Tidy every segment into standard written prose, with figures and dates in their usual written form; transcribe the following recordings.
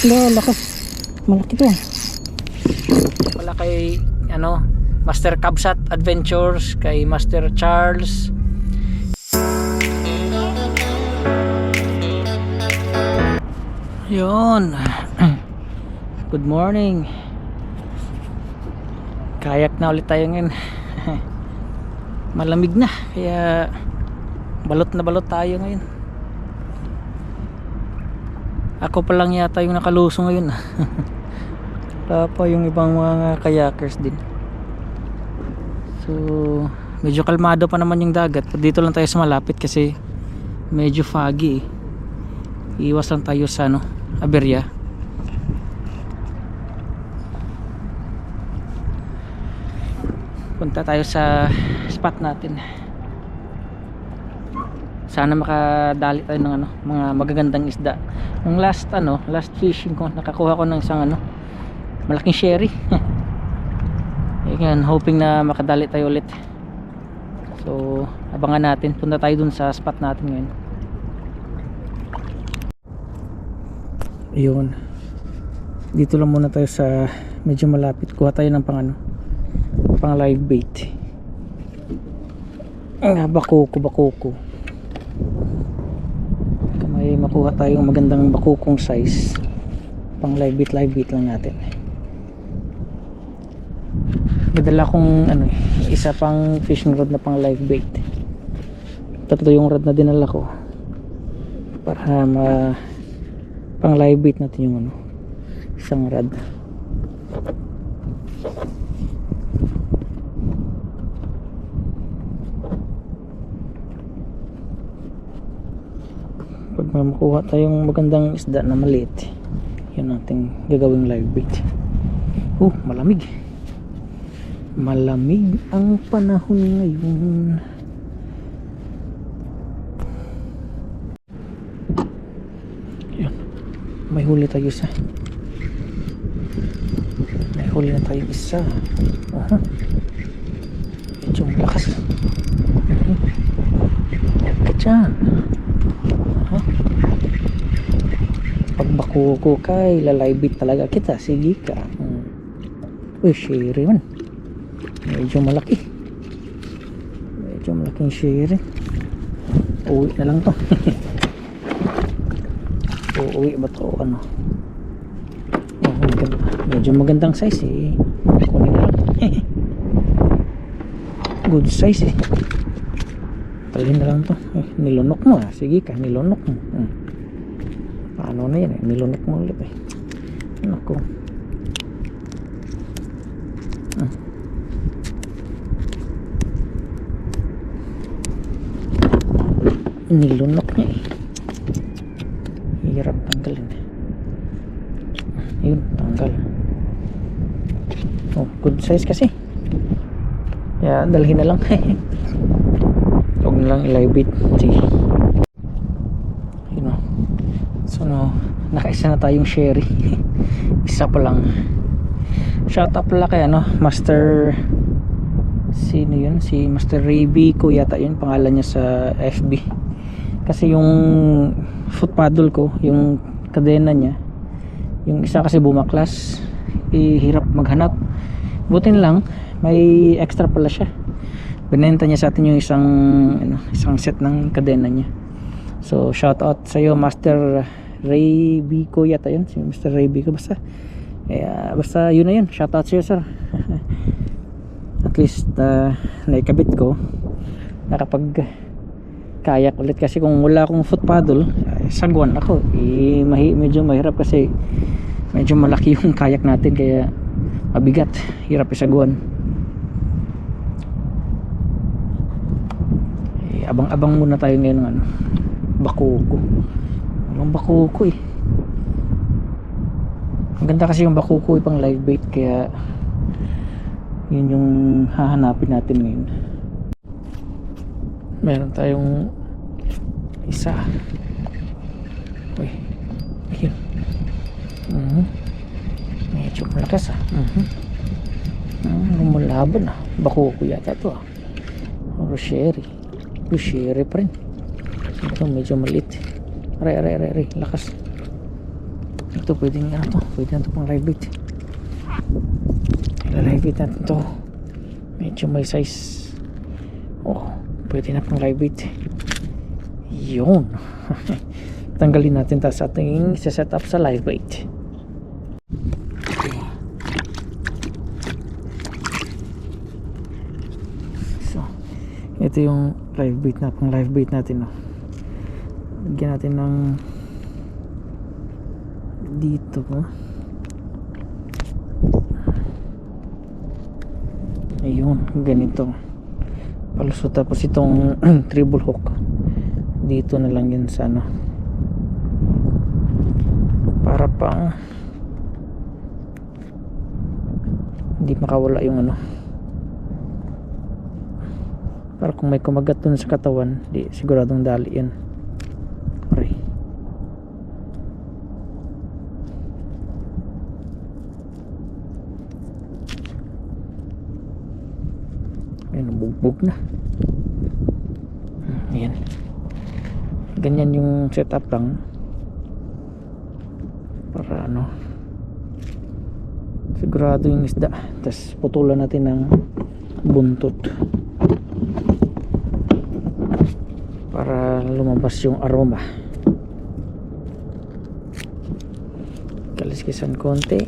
Lakas. Malaki to. Wala kay ano, Master Kabsat Adventures, kay Master Charles. Yun. Good morning. Kayak na ulit tayo ngayon. Malamig na, kaya balot na balot tayo ngayon. Ako pa lang yata yung nakaluso ngayon. Wala pa yung ibang mga kayakers din. So medyo kalmado pa naman yung dagat. Dito lang tayo sa malapit kasi medyo foggy. Iwas lang tayo sa ano, aberya. Punta tayo sa spot natin. Sana makadali tayo ng ano, mga magagandang isda. Yung last fishing ko, nakakuha ko ng isang ano, malaking sherry. Ayan, hoping na makadali tayo ulit. So abangan natin, punta tayo dun sa spot natin ngayon. Ayun, dito lang muna tayo sa medyo malapit. Kuha tayo ng pang live bait. Bakuko. May makuha tayong magandang bakukong size. Pang live bait lang natin. Madala kong ano, isa pang fishing rod na pang live bait. Tatlo yung rod na dinala ko para pang live bait natin yung ano, isang rod. Pag makuha tayong magandang isda na maliit, yun nating gagawing live bait. Malamig ang panahon ngayon. Yun, may huli tayo isa. Medyo malakas. Dyan. Pag bakuko ka, ilalaybit talaga kita. Sige ka. Sherry man. Medyo malaking sherry. Uwi na lang to. Uwi ba to? Ano? Medyo magandang size eh. Kunin na lang. Good size eh. Talhin na lang to. Nilunok mo ah. Sige ka, nilunok mo. Paano na yan eh. Nilunok mo ulit eh. Naku. Nilunok niya eh. Hirap tanggalin. Ayun, tanggal. Good size kasi. Kaya dalhin na lang. Huwag na lang ilibit. Sige. Yun o. So nakaisa na tayong sherry. Isa pa lang. Shout out pala kay Master, sino yun? Si Master Raybico yata yun pangalan niya sa FB. Kasi yung foot paddle ko, yung kadena niya, yung isa kasi bumaklas, hirap maghanap. Butin lang may extra pala siya. Binenta niya sa atin yung isang set ng kadena niya. So shout out sa iyo Master Raybico yata yun, si Mr. Raybico basta yun na yun. Shout out sa iyo sir. At least naikabit ko, nakapag kayak ulit. Kasi kung wala akong foot paddle, sagwan ako medyo mahirap kasi medyo malaki yung kayak natin, kaya mabigat, hirap isagwan. Abang-abang muna tayo ngayon ng bakuko. Walang bakuko eh. Maganda kasi yung bakuko pang live bait, kaya yun yung hahanapin natin ngayon. Meron tayong isa. Ayun. Medyo malakas lumalaban bakuko yata to o sherry pa rin. Ito medyo maliit. Aray, lakas. Ito pwedeng ano to, pwede na to pang live bait. Live bait natin to. Medyo may size. Oh, pwede na pang live bait. Yun. Tanggalin natin tas ating set up sa live bait. So, ito yung live bait na pang live bait natin, no. Lagyan natin ng dito po. Ayun, ganito palusot. Tapos itong treble hook dito na lang yan sa ano, para pang hindi makawala yung ano, para kung may kumagat dun sa katawan, di siguradong dali yan. Okay. Ayan, bugbog na. Ayan, ganyan yung setup lang para ano, sigurado yung isda. Tapos putulan natin ng buntot para lumabas yung aroma. Kaliskisan konti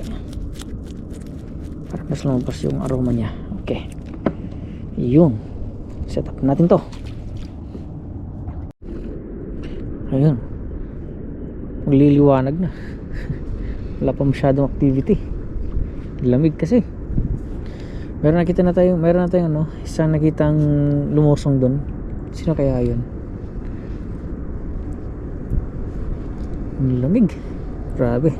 para mas lumabas yung aroma nya. Okay, yun, set up natin to. Ayun, magliliwanag na. Wala pa masyadong activity, lamig kasi. Meron na tayong ano, isang nakitang lumusong doon. Sino kaya yun? Lamig, grabe.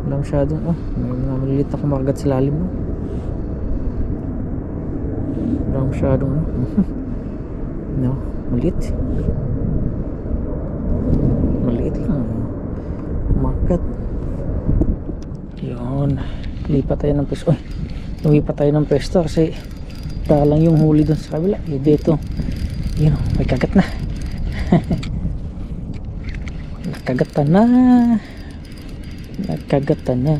Wala masyadong, may mga maliliit na kumakagat sa lalim, no? Wala masyadong no, maliit lang kumakagat. Yun, lipat tayo ng pwesto. Lumipat tayo ng pwesto kasi talang yung huli dun sa kabila. Dito, yun, may kagat na. Nagkagatan na.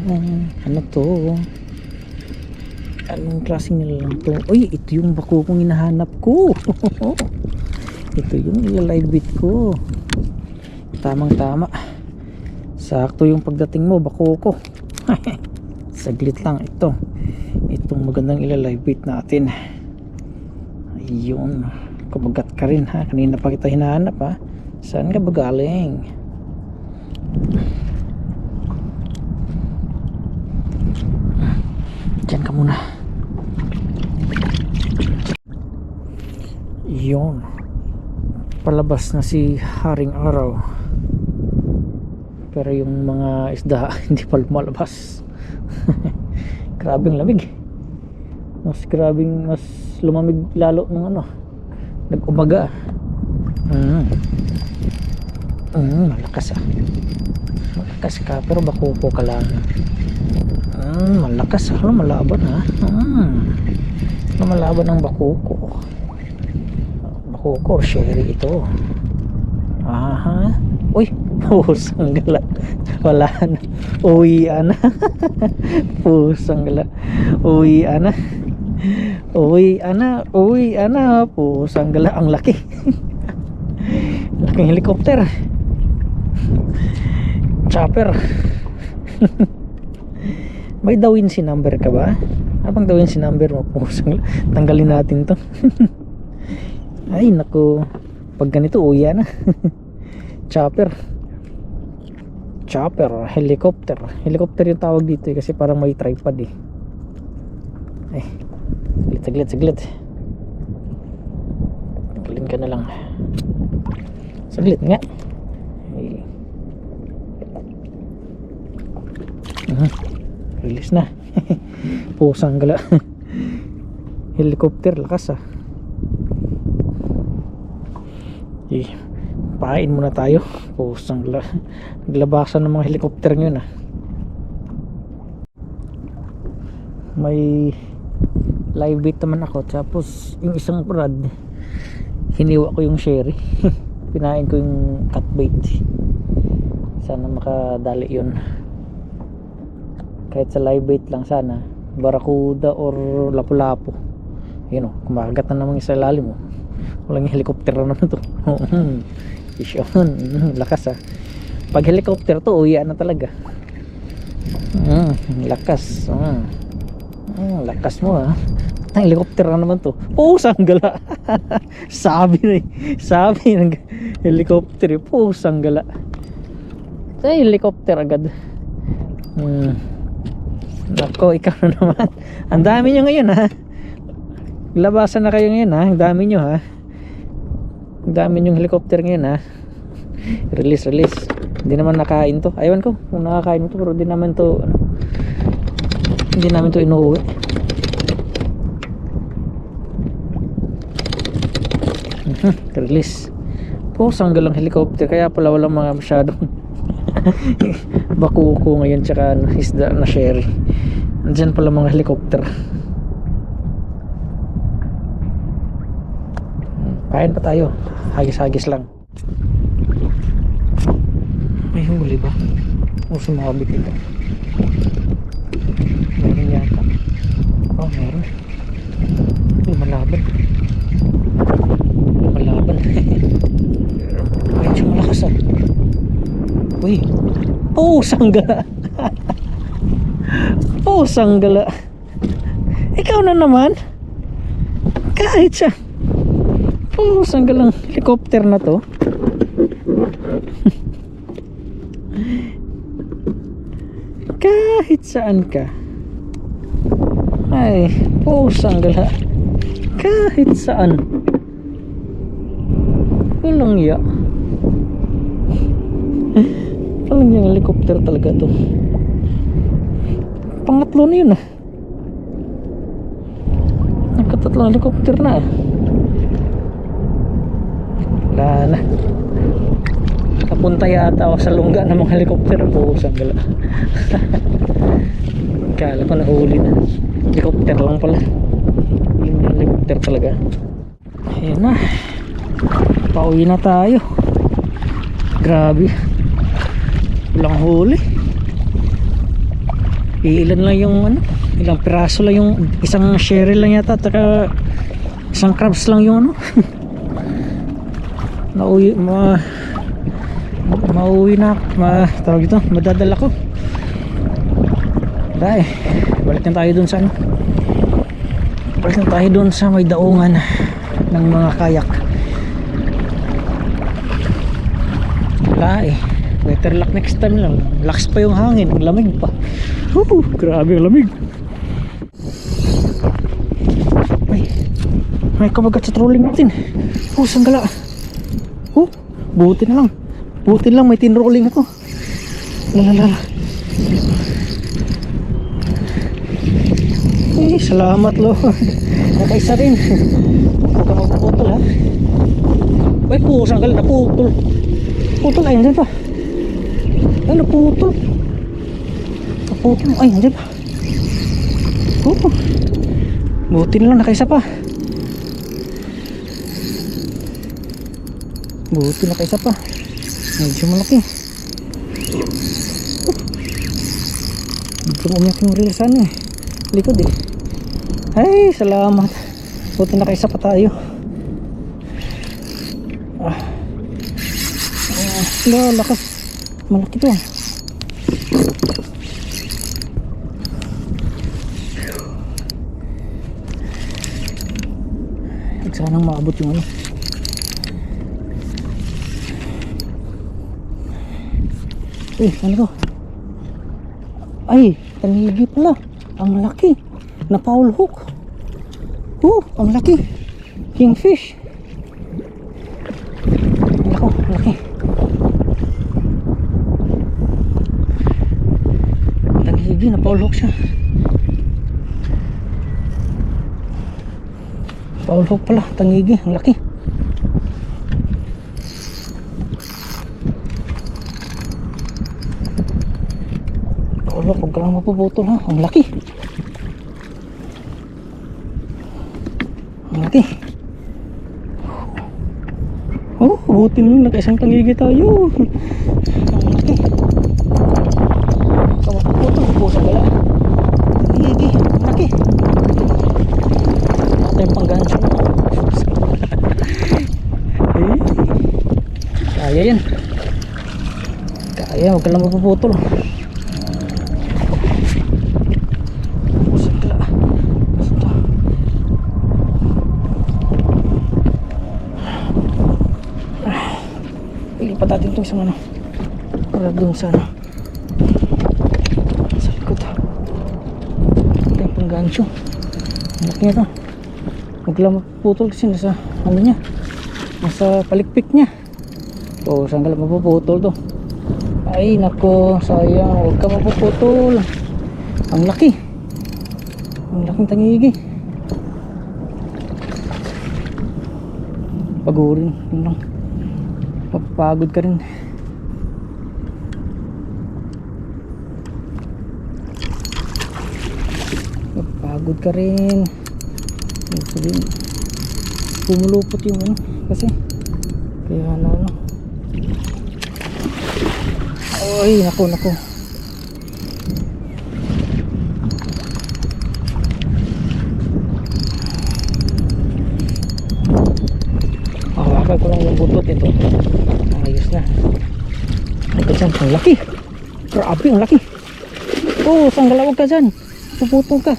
Ano to? Anong klaseng nilalang to? Uy, ito yung bako kong hinahanap ko. Ito yung ilalive bait ko. Tamang tama, sakto yung pagdating mo, bako ko. Saglit lang ito. Itong magandang ilalive bait natin. Ayun, kumagat ka rin ha. Kanina pa kita hinahanap ha. Saan ka ba galing? Diyan ka muna. Yun, palabas na si Haring Araw, pero yung mga isda hindi pa lumalabas. Grabing lamig, mas lumamig lalo ng ano, nag-umaga. Malakas ka, pero bakuko ka lang. Malakas, malaban ha. Malaban ang bakuko or sherry ito. Aha, uy, pusang gala, wala na, uwian na. Pusang gala, uwian na, pusang gala. Ang laki. Laking helicopter, chopper. May Da Vinci number ka ba? Abang Da Vinci number mo, pusang gala. Tanggalin natin to. Ay naku, pag ganito uya na. Chopper, helicopter yung tawag dito kasi parang may tripod eh. Ay, saglit. Tanggalin ka na lang. Saglit nga. Ay. Release na. Pusang gala. Helicopter, lakas ah. Pain muna tayo. Pusang naglabasan ng mga helicopter ngayon ah. May live bait naman ako, tapos yung isang rod hiniwa ko yung sherry. pinain ko yung cut bait. Sana makadali yun. Kahit sa live bait lang sana. Barakuda or lapu-lapu. Yun o, kumakagat na naman sa lalim mo. Walang helicopter na naman to. Fish on. Lakas pag helicopter to, uya na talaga. Lakas. Lakas mo ang helicopter na naman to. Sanggala. Sabi ng helicopter. Sanggala. Sa helicopter agad. Nako, ikaw na naman. Ang dami nyo ngayon labasan na kayo ngayon ang dami nyo ang dami nyong helicopter ngayon release. Hindi naman nakain to. Aywan ko kung nakakain to, pero hindi namin to inuwi. Release. Sanggalang helicopter, kaya pala walang mga masyadong bakuko ngayon, tsaka isda na sherry. Andyan pala mga helicopter. Kain pa tayo, hagis lang. May huli ba? Sumabit ito. Meron yata. Meron. Lumalaban. Medyo malakas uy, sanggala. Sanggala. Ikaw na naman. Kahit siya. Sanggalang helicopter na to. Kahit saan ka. Ay, sanggala. Kahit saan. Walang ya. Walang yung helicopter talaga to. Pangatlo na yun nagkatatlong helicopter na wala na. Napunta yata ako sa lungga ng mga helicopter. Sanggala. Kala ko nahuli na. Helicopter lang pala. Helicopter talaga. Ayan na, pauwi na tayo. Grabe, walang huli. Ilan lang yung ilang piraso lang yung isang sherry lang yata, at saka isang crabs lang yung nauwi, mauwi na tawag ito, madadala ko. Dahil balik na tayo dun sa balik na tayo dun sa may daungan ng mga kayak. Better luck next time lang. Lakas pa yung hangin, ang lamig pa. Grabe ang lamig. May kamagat sa trolling natin. Sanggala. Buti na lang may tinrolling ako. Lalala. Salamat Lord. Nakaisa rin. Huwag ka magpuputol sanggala, naputol. Putol, ay nandiyan pa. Ay, naputol. Ay, nandiyan pa. Buti na lang, nakaisa pa. Medyo malaki. Medyo umiyak yung rilisan likod Ay, salamat. Buti nakaisa pa tayo. Lakas. Malaki to sanang maabot yung ano to? Ay, tanigi pala. Ang laki. Na foul hook. Ang laki. Kingfish. Laki. Tanigi, na foul hook siya. Foul hook pala, tangigi, ang laki. Foul hook, huwag ka lang mapuputol ang laki. Ang laki. Buti nung nag-isang tangigi tayo. Ang laki. Kapaputol, pusang gala. Tangigi, ang laki. Ito yung panggancho. Kaya yan. Kaya, huwag ka lang mapuputol. Pusang gala. Basta. Ilipat natin itong isang ano. Para dun sa ano. Sa likod. Ito yung panggancho. Ang laki nito. Huwag lang mapuputol kasi nasa ano niya. Nasa palikpik niya. O, saan ka lang mapuputol to? Ay, nako, sayang. Huwag ka mapuputol. Ang laki. Ang laking tangigi. Pagurin. Yun lang. Mapapagod ka rin. Mapapagod ka rin. Ibig sabihin, pumulupot yung ano. Kasi, kaya na ano. Ay, nako. Hawakan ko lang yung butot ito. Ayos na. Ay, ka dyan. Ang laki. Grabe, ang laki. Oh, sanggalawag ka dyan. Puputol ka.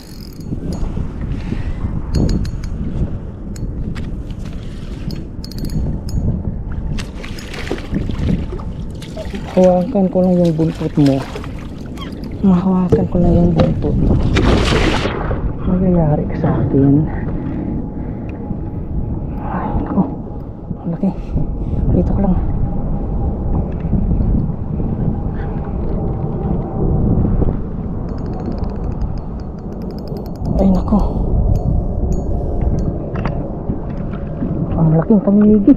Hawakan ko lang yung buntot mo. Mahawakan ko lang yung buntot. Magyayari ka sa akin. Ay, naku. Ang laki. Dito ko lang. Ay, naku. Ang laking tangigi.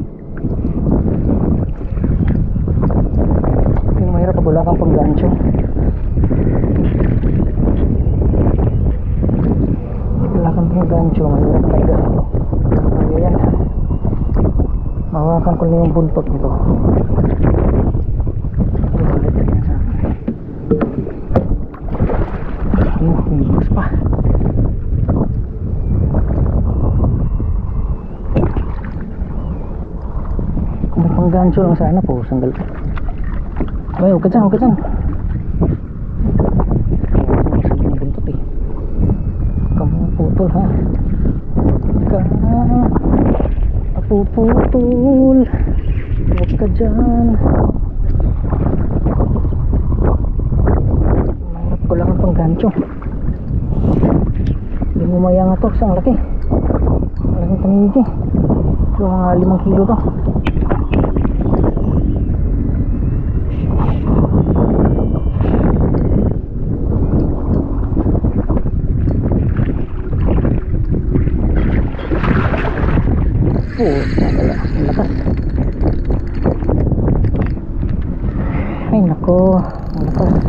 Pag wala kang panggancho, mahirap talaga. Kaya yan, mahawakan ko na yung buntot nito. Humigos pa. Kung may panggancho lang sana po, sanggal. Ay, huwag ka dyan. Sabi na buntot eh. Huwag ka mapuputol ha. Huwag ka mapuputol. Huwag ka dyan. Mahirap ko lang ang panggancho. Hindi mo maya nga to. Ang laki. Ang laking tangigi. Yung mga 5 kilo to. Wala, ang lakas. Ay nako, ang lakas.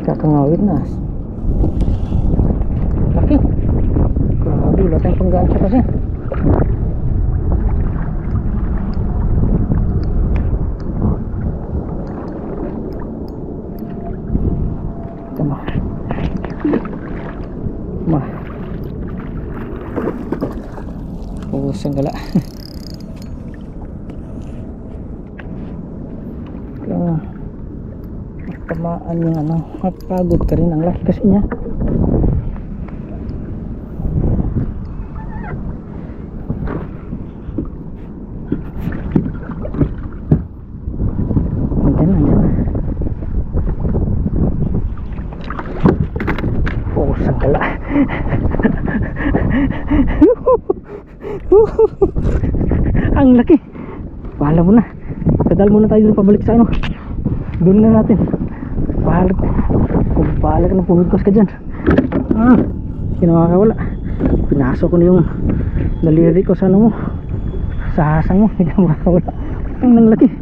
Kakangawid na. Laki. Grabe, wala tayong panggancho kasi. Tama. Sanggala. Kaya tamaan yung ano, mapagod ka rin. Ang laki kasi niya. Andyan. Oh, sanggala. Ang laki. Bahala mo na. Pedal muna tayo dun pabalik sa ano. Doon na natin. Bahala ka ng pumigkos ka dyan. Kinakawala. Pinasok ko na yung daliri ko sa ano mo. Sa hasang mo. Hindi ka makakawala. Ang laki.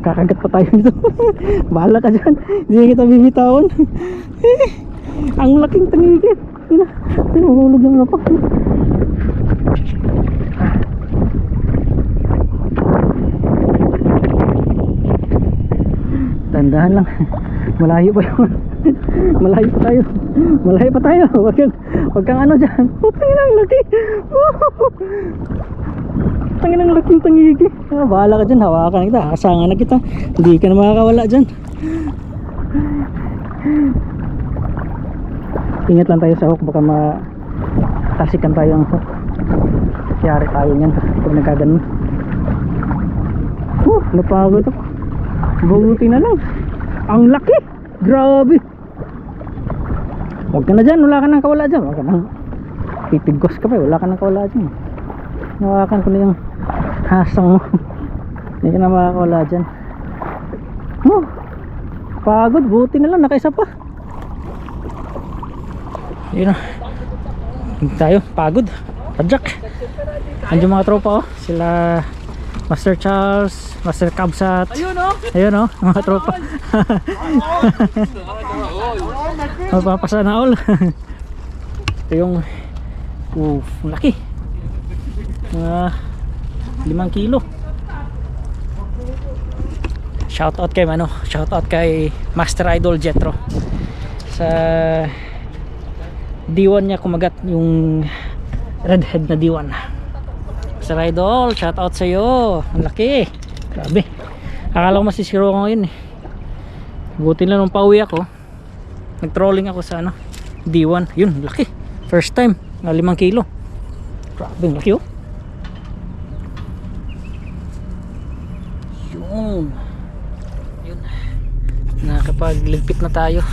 Kakagat pa tayo dito. Bahala ka dyan. Hindi kita bibitawan. Ang laking tangigit. Pinahulog lang ako. Dahan lang. Malayo pa yun. Malayo pa tayo. Malayo pa tayo. Wag kang ano dyan. Oh, tanginang laki. Tanginang laking tangigi. Bahala ka dyan. Hawakan kita. Asangan na kita. Hindi ka na makakawala dyan. Ingat lang tayo sa hook. Baka matasikan tayo ang hook. Kiyari tayo nyan pag nagkaganon. Napagod ako. Buti na lang. Ang laki. Grabe. Huwag ka na dyan. Wala ka nang kawala dyan. Huwag ka nang pipigos ka pa. Wala ka nang kawala dyan. Nawakan ko na yung hasang mo. Hindi ka na makakawala dyan. Pagod. Buti na lang. Nakaisa pa. Yun na. Hindi tayo. Pagod. Padjak. Andiyan mga tropa, oh. Sila Master Charles, Master Kabsat. Ayun oh, mga tropa. Mapapasana all. Ito yung laki. Mga 5 kilo. Shoutout kay shoutout kay Master Idol Jetro. Sa D1 niya kumagat yung redhead na D1. Master Idol, shoutout sa iyo. Ang laki. Grabe. Akala ko masisiro ko ngayon eh. Buti lang nung pauwi ako. Nag-trolling ako sa D1. Yun, laki. First time na 5 kilo. Grabe, ang laki oh. Yun. Nakapagligpit na tayo.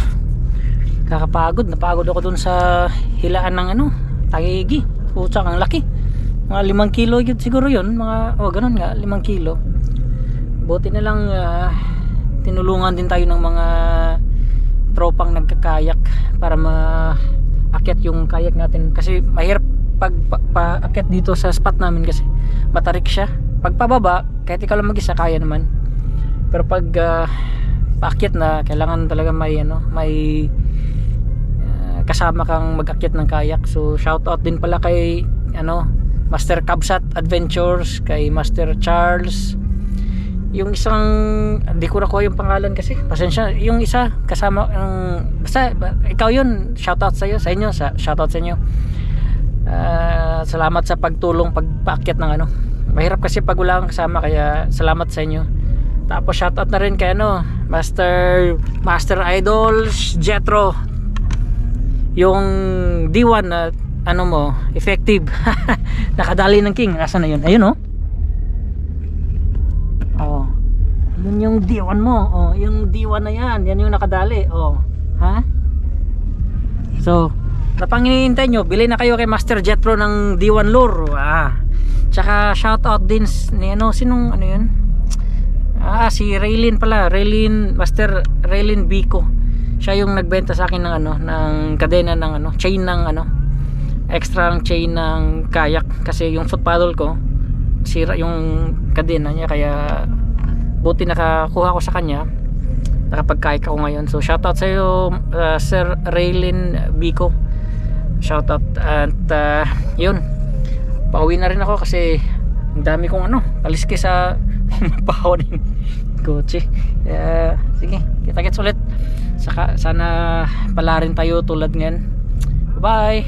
Kakapagod. Napagod ako dun sa hilaan ng tagigi. Putsak, ang laki. Mga 5 kilo yun siguro yun. Mga, ganun nga, 5 kilo. Buti na lang tinulungan din tayo ng mga tropang nagkakayak para maakyat yung kayak natin. Kasi mahirap pag paakyat dito sa spot namin kasi matarik siya. Pag pababa, kahit ikaw lang mag-isa, kaya naman. Pero pag paakyat na, kailangan talaga may kasama kang mag-akyat ng kayak. So shoutout din pala kay Master Kabsat Adventures, kay Master Charles. Yung isang hindi ko nakuha yung pangalan kasi pasensya, yung isa kasama basta ikaw yun, shoutout sa iyo, sa inyo, shoutout sa inyo. Salamat sa pagtulong pagpaakyat ng mahirap kasi pag wala kang kasama, kaya salamat sa inyo. Tapos shoutout na rin kay Master Idol Jetro, yung D1 na mo, effective. Nakadali ng king. Nasaan na yun? Ayun oh. Yun yung D1 mo. Yung D1 na yan. Yan yung nakadali. Ha? So, napang hinihintay nyo, bili na kayo kay Master Jetro ng D1 lure. Tsaka shoutout din ni sinong yun? Si Raylin pala. Master Raylin Biko. Siya yung nagbenta sa akin ng ng kadena ng chain ng extra chain ng kayak, kasi yung foot paddle ko sira yung kadena niya, kaya buti nakakuha ko sa kanya, nakapag-kayak ako ngayon. So shoutout sa iyo, Sir Raylin Biko, shoutout. At yun, pauwi na rin ako kasi ang dami kong kaliski sa pahaw ng kotse. Sige, kita-kits ulit. Sana pala rin tayo tulad ngayon. Bye.